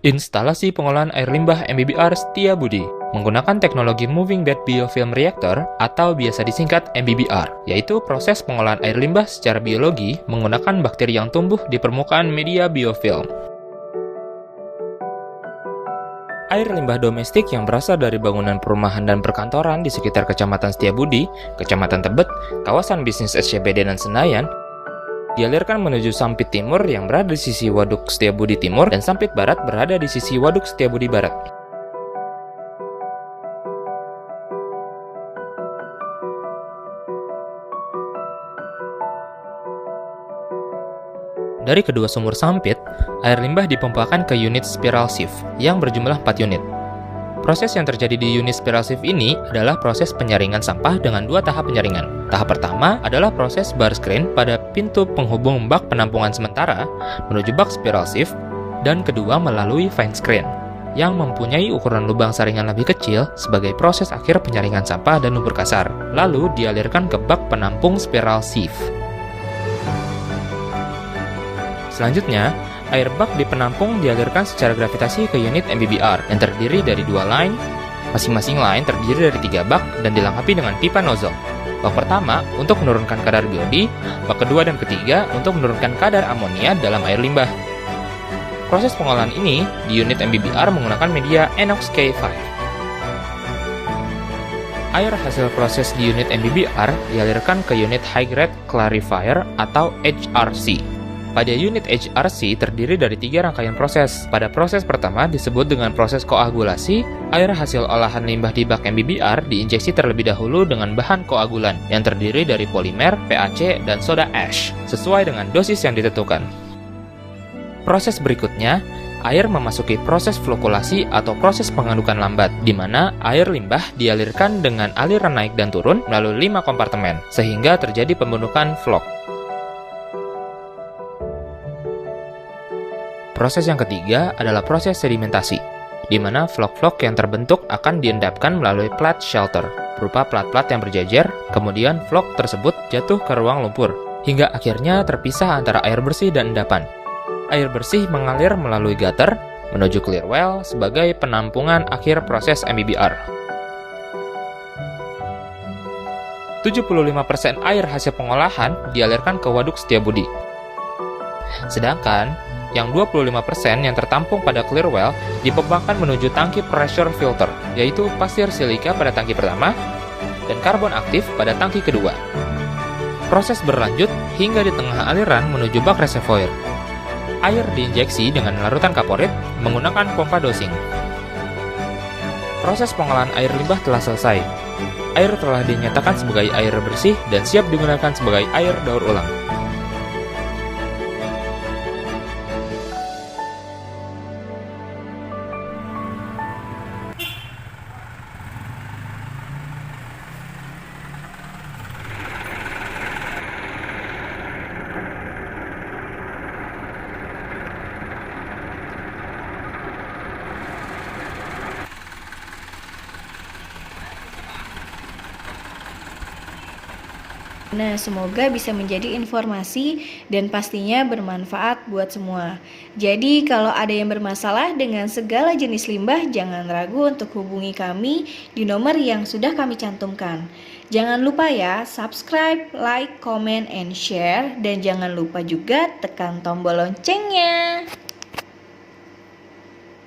Instalasi pengolahan air limbah MBBR Setiabudi menggunakan teknologi Moving Bed Biofilm Reactor atau biasa disingkat MBBR, yaitu proses pengolahan air limbah secara biologi menggunakan bakteri yang tumbuh di permukaan media biofilm. Air limbah domestik yang berasal dari bangunan perumahan dan perkantoran di sekitar Kecamatan Setiabudi, Kecamatan Tebet, kawasan bisnis SCBD dan Senayan, dialirkan menuju Sampit Timur yang berada di sisi Waduk Setiabudi Timur dan Sampit Barat berada di sisi Waduk Setiabudi Barat. Dari kedua sumur Sampit, air limbah dipompakan ke unit spiral sieve yang berjumlah 4 unit. Proses yang terjadi di unit spiral sieve ini adalah proses penyaringan sampah dengan 2 tahap penyaringan. Tahap pertama adalah proses bar screen pada pintu penghubung bak penampungan sementara menuju bak spiral sieve, dan kedua melalui fine screen yang mempunyai ukuran lubang saringan lebih kecil sebagai proses akhir penyaringan sampah dan lumpur kasar, lalu dialirkan ke bak penampung spiral sieve. Selanjutnya, air bak di penampung dialirkan secara gravitasi ke unit MBBR yang terdiri dari 2 line. Masing-masing line terdiri dari 3 bak dan dilengkapi dengan pipa nozzle. Bak pertama untuk menurunkan kadar biodi, bak kedua dan ketiga untuk menurunkan kadar amonia dalam air limbah. Proses pengolahan ini di unit MBBR menggunakan media Enox K5. Air hasil proses di unit MBBR dialirkan ke unit High Grade Clarifier atau HRC. Pada unit HRC terdiri dari 3 rangkaian proses. Pada proses pertama disebut dengan proses koagulasi, air hasil olahan limbah di bak MBBR diinjeksi terlebih dahulu dengan bahan koagulan yang terdiri dari polimer, PAC, dan soda ash, sesuai dengan dosis yang ditentukan. Proses berikutnya, air memasuki proses flokulasi atau proses pengadukan lambat, di mana air limbah dialirkan dengan aliran naik dan turun melalui 5 kompartemen, sehingga terjadi pembentukan flok. Proses yang ketiga adalah proses sedimentasi, di mana flok-flok yang terbentuk akan diendapkan melalui plat shelter, berupa plat-plat yang berjejer, kemudian flok tersebut jatuh ke ruang lumpur, hingga akhirnya terpisah antara air bersih dan endapan. Air bersih mengalir melalui gutter, menuju clear well sebagai penampungan akhir proses MBBR. 75% air hasil pengolahan dialirkan ke Waduk Setiabudi. Sedangkan yang 25% yang tertampung pada clear well dipompakan menuju tangki pressure filter, yaitu pasir silika pada tangki pertama dan karbon aktif pada tangki kedua. Proses berlanjut hingga di tengah aliran menuju bak reservoir. Air diinjeksi dengan larutan kaporit menggunakan pompa dosing. Proses pengolahan air limbah telah selesai. Air telah dinyatakan sebagai air bersih dan siap digunakan sebagai air daur ulang. Nah, semoga bisa menjadi informasi dan pastinya bermanfaat buat semua. Jadi, kalau ada yang bermasalah dengan segala jenis limbah, jangan ragu untuk hubungi kami di nomor yang sudah kami cantumkan. Jangan lupa ya, subscribe, like, comment, and share. Dan jangan lupa juga tekan tombol loncengnya.